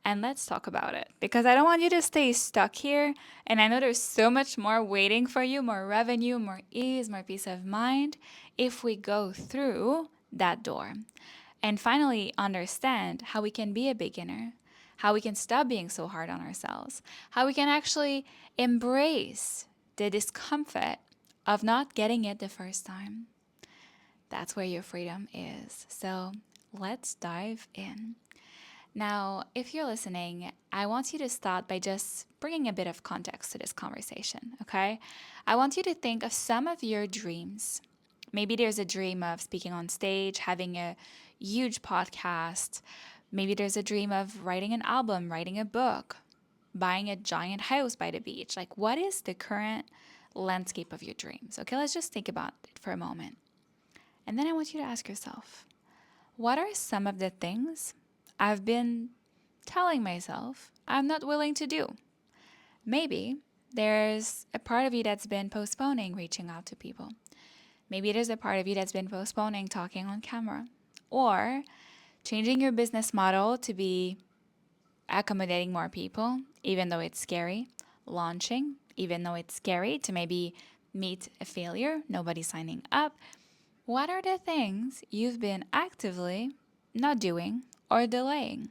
and let's talk about it because I don't want you to stay stuck here. And I know there's so much more waiting for you, more revenue, more ease, more peace of mind if we go through that door. And finally, understand how we can be a beginner, how we can stop being so hard on ourselves, how we can actually embrace the discomfort of not getting it the first time. That's where your freedom is. So let's dive in. Now, if you're listening, I want you to start by just bringing a bit of context to this conversation, okay? I want you to think of some of your dreams. Maybe there's a dream of speaking on stage, having a huge podcast. Maybe there's a dream of writing an album, writing a book, buying a giant house by the beach. Like, what is the current landscape of your dreams? Okay, let's just think about it for a moment. And then I want you to ask yourself, what are some of the things I've been telling myself I'm not willing to do? Maybe there's a part of you that's been postponing reaching out to people. Maybe there's a part of you that's been postponing talking on camera or changing your business model to be accommodating more people, even though it's scary, launching, even though it's scary to maybe meet a failure, nobody signing up. What are the things you've been actively not doing or delaying?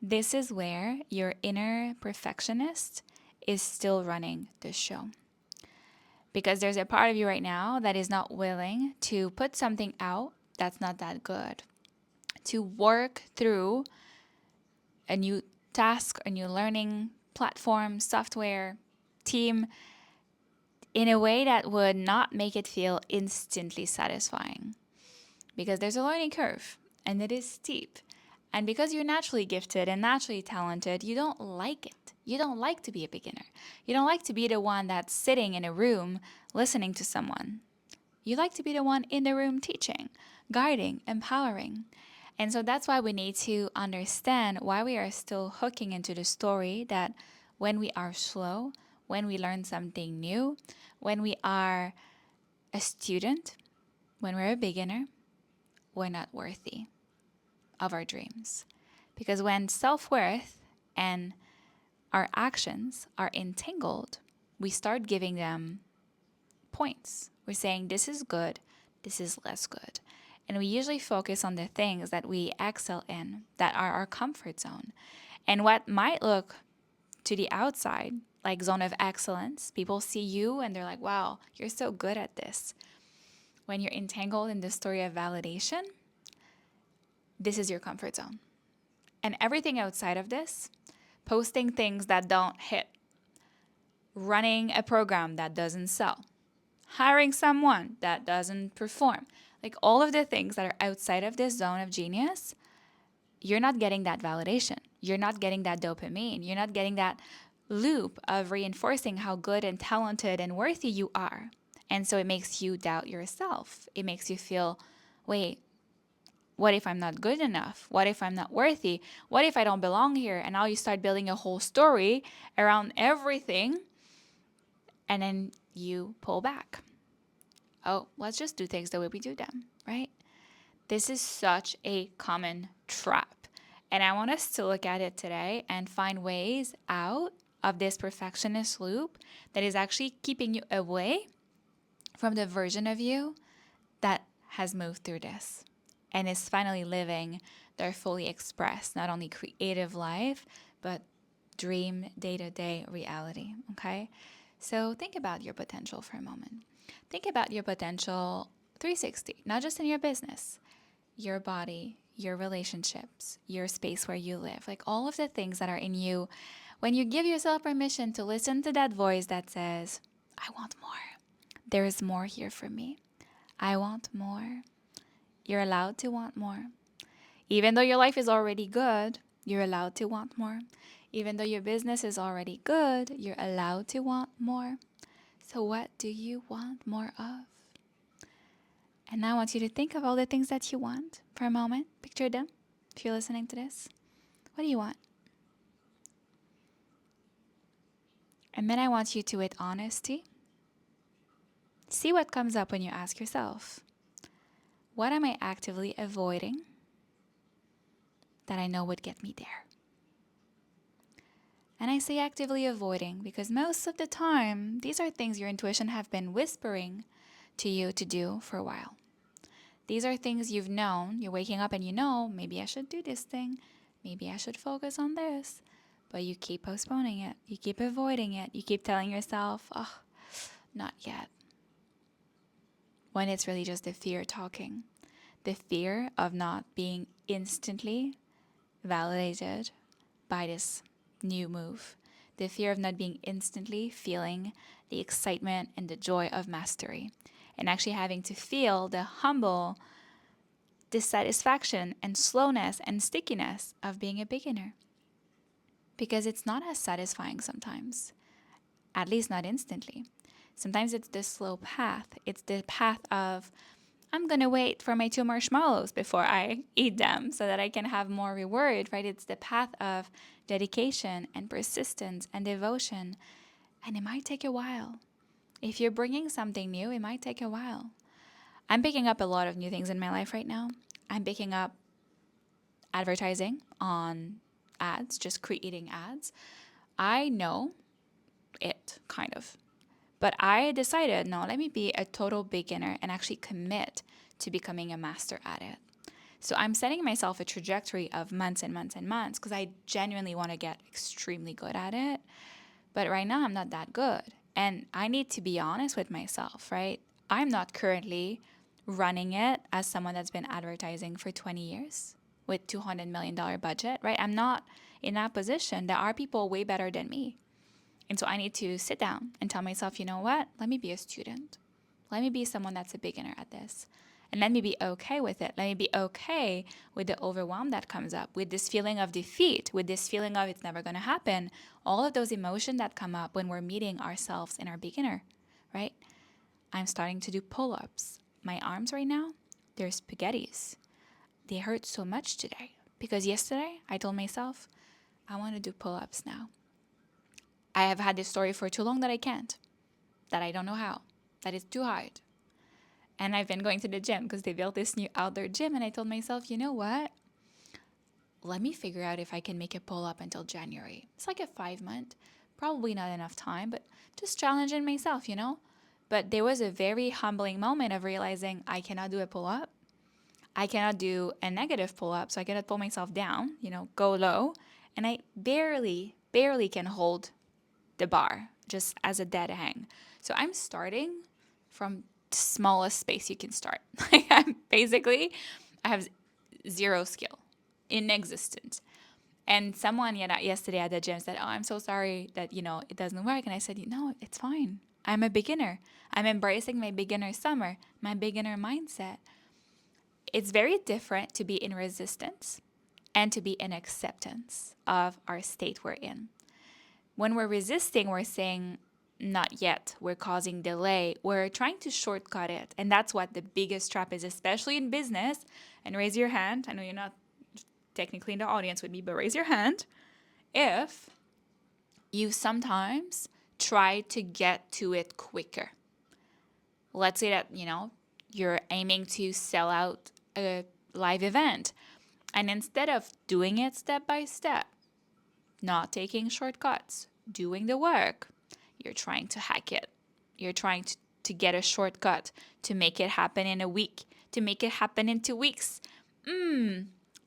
This is where your inner perfectionist is still running the show. Because there's a part of you right now that is not willing to put something out that's not that good, to work through a new task, a new learning platform, software, team, in a way that would not make it feel instantly satisfying. Because there's a learning curve and it is steep. And because you're naturally gifted and naturally talented, you don't like it. You don't like to be a beginner. You don't like to be the one that's sitting in a room listening to someone. You like to be the one in the room teaching, guiding, empowering. And so that's why we need to understand why we are still hooking into the story that when we are slow, when we learn something new, when we are a student, when we're a beginner, we're not worthy of our dreams. Because when self-worth and our actions are entangled, we start giving them points. We're saying this is good, this is less good. And we usually focus on the things that we excel in, that are our comfort zone. And what might look to the outside like zone of excellence, people see you and they're like, wow, you're so good at this. When you're entangled in the story of validation, this is your comfort zone. And everything outside of this, posting things that don't hit, running a program that doesn't sell, hiring someone that doesn't perform, like all of the things that are outside of this zone of genius, you're not getting that validation. You're not getting that dopamine. You're not getting that loop of reinforcing how good and talented and worthy you are. And so it makes you doubt yourself. It makes you feel, wait, what if I'm not good enough? What if I'm not worthy? What if I don't belong here? And now you start building a whole story around everything. And then you pull back. Oh, let's just do things the way we do them, right? This is such a common trap. And I want us to look at it today and find ways out of this perfectionist loop that is actually keeping you away from the version of you that has moved through this and is finally living their fully expressed, not only creative life, but dream day-to-day reality, okay? So think about your potential for a moment. Think about your potential 360, not just in your business, your body, your relationships, your space where you live, like all of the things that are in you. When you give yourself permission to listen to that voice that says, I want more. There is more here for me. I want more. You're allowed to want more. Even though your life is already good, you're allowed to want more. Even though your business is already good, you're allowed to want more. So what do you want more of? And now I want you to think of all the things that you want for a moment. Picture them if you're listening to this. What do you want? And then I want you to, with honesty, see what comes up when you ask yourself, what am I actively avoiding that I know would get me there? And I say actively avoiding because most of the time, these are things your intuition have been whispering to you to do for a while. These are things you've known. You're waking up and you know, maybe I should do this thing. Maybe I should focus on this. But you keep postponing it. You keep avoiding it. You keep telling yourself, oh, not yet. When it's really just the fear talking. The fear of not being instantly validated by this new move. The fear of not being instantly feeling the excitement and the joy of mastery. And actually having to feel the humble dissatisfaction and slowness and stickiness of being a beginner. Because it's not as satisfying sometimes, at least not instantly. Sometimes it's the slow path. It's the path of, I'm going to wait for my 2 marshmallows before I eat them so that I can have more reward, right? It's the path of dedication and persistence and devotion. And it might take a while. If you're bringing something new, it might take a while. I'm picking up a lot of new things in my life right now. I'm picking up advertising on ads, just creating ads. I know it, kind of. But I decided, no, let me be a total beginner and actually commit to becoming a master at it. So I'm setting myself a trajectory of months and months and months because I genuinely want to get extremely good at it. But right now, I'm not that good. And I need to be honest with myself, right? I'm not currently running it as someone that's been advertising for 20 years with $200 million budget, right? I'm not in that position. There are people way better than me. And so I need to sit down and tell myself, you know what? Let me be a student. Let me be someone that's a beginner at this. And let me be okay with it. Let me be okay with the overwhelm that comes up, with this feeling of defeat, with this feeling of it's never going to happen. All of those emotions that come up when we're meeting ourselves in our beginner, right? I'm starting to do pull-ups. My arms right now, they're spaghettis. They hurt so much today because yesterday I told myself, I want to do pull-ups now. I have had this story for too long that I can't, that I don't know how, that it's too hard. And I've been going to the gym because they built this new outdoor gym. And I told myself, you know what? Let me figure out if I can make a pull up until January. It's like a 5 month, probably not enough time, but just challenging myself, you know? But there was a very humbling moment of realizing I cannot do a pull up. I cannot do a negative pull up. So I cannot pull myself down, go low. And I barely can hold the bar just as a dead hang. So I'm starting from the smallest space you can start. Basically, I have zero skill, inexistent. And someone yesterday at the gym said, "Oh, I'm so sorry that it doesn't work." And I said, "No, it's fine. I'm a beginner. I'm embracing my beginner summer, my beginner mindset." It's very different to be in resistance and to be in acceptance of our state we're in. When we're resisting, we're saying, not yet. We're causing delay. We're trying to shortcut it. And that's what the biggest trap is, especially in business. And raise your hand. I know you're not technically in the audience with me, but raise your hand if you sometimes try to get to it quicker. Let's say that, you're aiming to sell out a live event. And instead of doing it step by step, not taking shortcuts, doing the work, you're trying to hack it. You're trying to get a shortcut, to make it happen in a week, to make it happen in 2 weeks.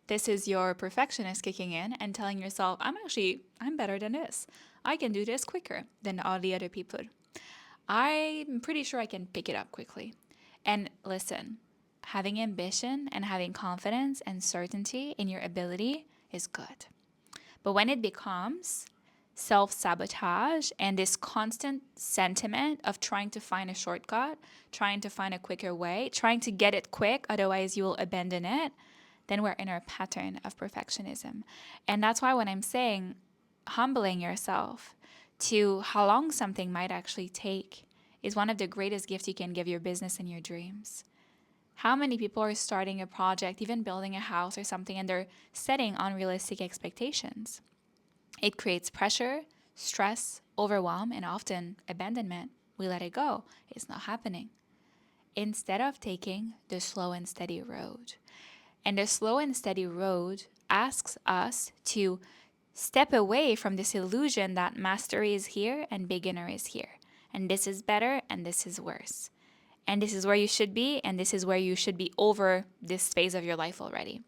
This is your perfectionist kicking in and telling yourself, I'm better than this. I can do this quicker than all the other people. I'm pretty sure I can pick it up quickly. And listen, having ambition and having confidence and certainty in your ability is good. But when it becomes self-sabotage and this constant sentiment of trying to find a shortcut, trying to find a quicker way, trying to get it quick, otherwise you will abandon it, then we're in our pattern of perfectionism. And that's why when I'm saying humbling yourself to how long something might actually take is one of the greatest gifts you can give your business and your dreams. How many people are starting a project, even building a house or something, and they're setting unrealistic expectations? It creates pressure, stress, overwhelm, and often abandonment. We let it go. It's not happening. Instead of taking the slow and steady road. And the slow and steady road asks us to Step away from this illusion that mastery is here and beginner is here. And this is better and this is worse. And this is where you should be, and this is where you should be over this phase of your life already.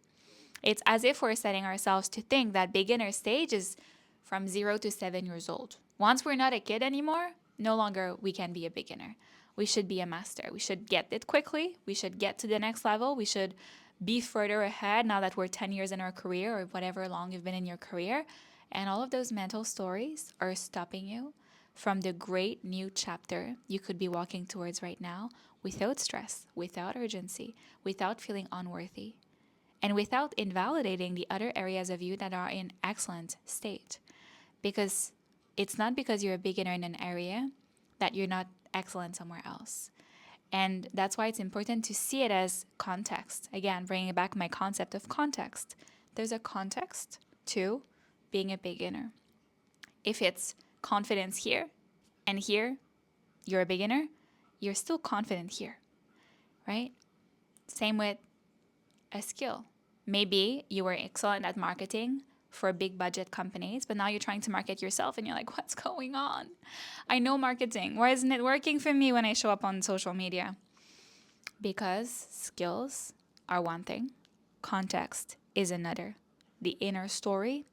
It's as if we're setting ourselves to think that beginner stage is from 0 to 7 years old. Once we're not a kid anymore, no longer we can be a beginner. We should be a master. We should get it quickly. We should get to the next level. We should be further ahead now that we're 10 years in our career or whatever long you've been in your career. And all of those mental stories are stopping you from the great new chapter you could be walking towards right now without stress, without urgency, without feeling unworthy, and without invalidating the other areas of you that are in excellent state. Because it's not because you're a beginner in an area that you're not excellent somewhere else. And that's why it's important to see it as context. Again, bringing back my concept of context. There's a context to being a beginner. If it's confidence here and here, you're a beginner, you're still confident here, right? Same with a skill. Maybe you were excellent at marketing for big budget companies, but now you're trying to market yourself and you're like, what's going on? I know marketing. Why isn't it working for me when I show up on social media? Because skills are one thing, context is another. The inner story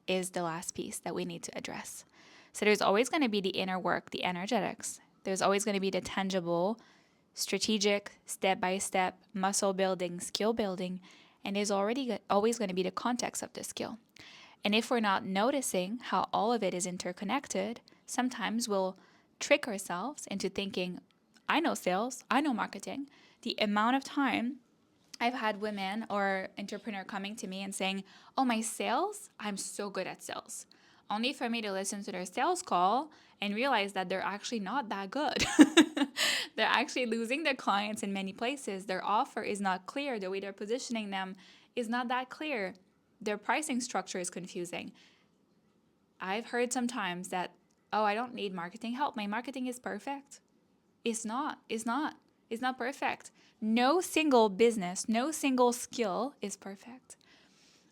is the last piece that we need to address. So there's always going to be the inner work, the energetics. There's always going to be the tangible, strategic, step-by-step, muscle building, skill building, and there's always going to be the context of the skill. And if we're not noticing how all of it is interconnected, sometimes we'll trick ourselves into thinking, I know sales, I know marketing. The amount of time I've had women or entrepreneur coming to me and saying, oh, my sales, I'm so good at sales. Only for me to listen to their sales call and realize that they're actually not that good. They're actually losing their clients in many places. Their offer is not clear. The way they're positioning them is not that clear. Their pricing structure is confusing. I've heard sometimes that, oh, I don't need marketing help. My marketing is perfect. It's not. It's not. It's not perfect. No single business, no single skill is perfect.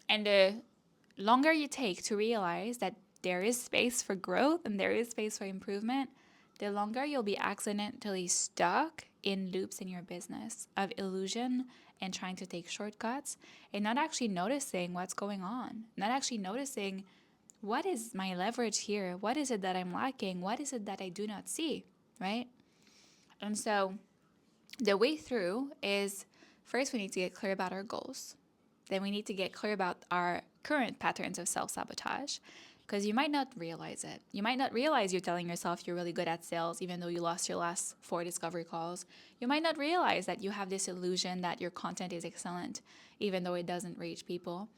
And the longer you take to realize that there is space for growth and there is space for improvement, the longer you'll be accidentally stuck in loops in your business of illusion and trying to take shortcuts and not actually noticing what's going on, not actually noticing what is my leverage here, what is it that I'm lacking, what is it that I do not see, right? And so the way through is first we need to get clear about our goals. Then we need to get clear about our current patterns of self-sabotage because you might not realize it. You might not realize you're telling yourself you're really good at sales even though you lost your last 4 discovery calls. You might not realize that you have this illusion that your content is excellent even though it doesn't reach people.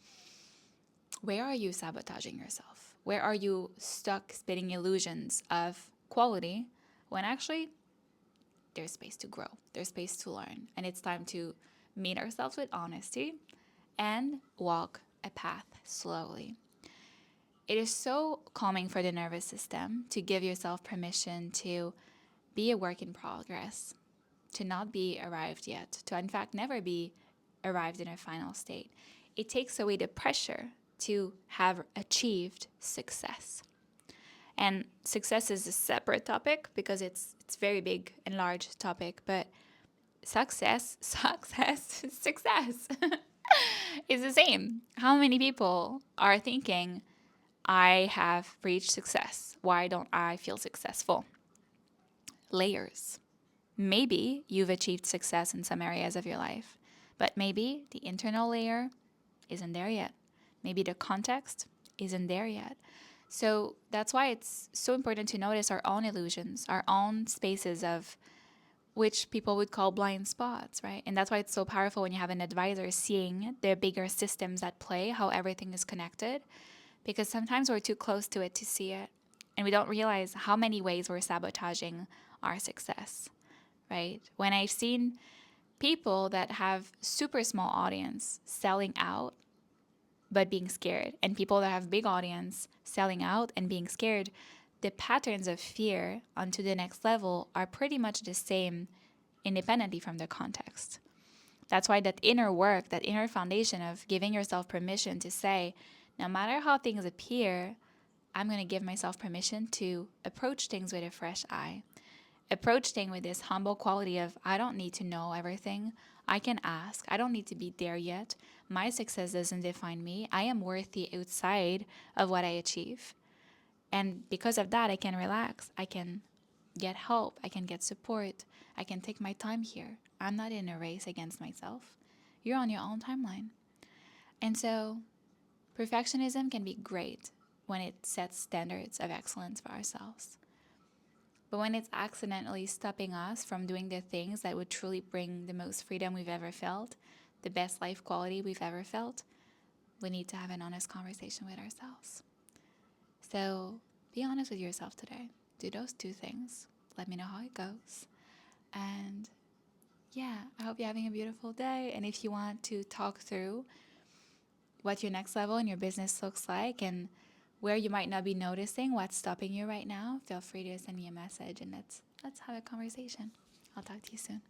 Where are you sabotaging yourself? Where are you stuck spinning illusions of quality when actually there's space to grow, there's space to learn, and it's time to meet ourselves with honesty and walk a path slowly. It is so calming for the nervous system to give yourself permission to be a work in progress, to not be arrived yet, to in fact never be arrived in a final state. It takes away the pressure to have achieved success. And success is a separate topic because it's very big and large topic, but success is the same. How many people are thinking, I have reached success. Why don't I feel successful? Layers. Maybe you've achieved success in some areas of your life, but maybe the internal layer isn't there yet. Maybe the context isn't there yet. So that's why it's so important to notice our own illusions, our own spaces of which people would call blind spots, right? And that's why it's so powerful when you have an advisor seeing the bigger systems at play, how everything is connected, because sometimes we're too close to it to see it. And we don't realize how many ways we're sabotaging our success, right? When I've seen people that have super small audience selling out, but being scared, and people that have big audience selling out and being scared, the patterns of fear onto the next level are pretty much the same independently from the context. That's why that inner work, that inner foundation of giving yourself permission to say, No matter how things appear, I'm going to give myself permission to approach things with a fresh eye. Approach things with this humble quality of, I don't need to know everything. I can ask. I don't need to be there yet. My success doesn't define me. I am worthy outside of what I achieve. And because of that, I can relax. I can get help. I can get support. I can take my time here. I'm not in a race against myself. You're on your own timeline. And so, perfectionism can be great when it sets standards of excellence for ourselves. But when it's accidentally stopping us from doing the things that would truly bring the most freedom we've ever felt, the best life quality we've ever felt, we need to have an honest conversation with ourselves. So be honest with yourself today. Do those two things. Let me know how it goes. And yeah, I hope you're having a beautiful day. And if you want to talk through what your next level in your business looks like and where you might not be noticing what's stopping you right now, feel free to send me a message and let's have a conversation. I'll talk to you soon.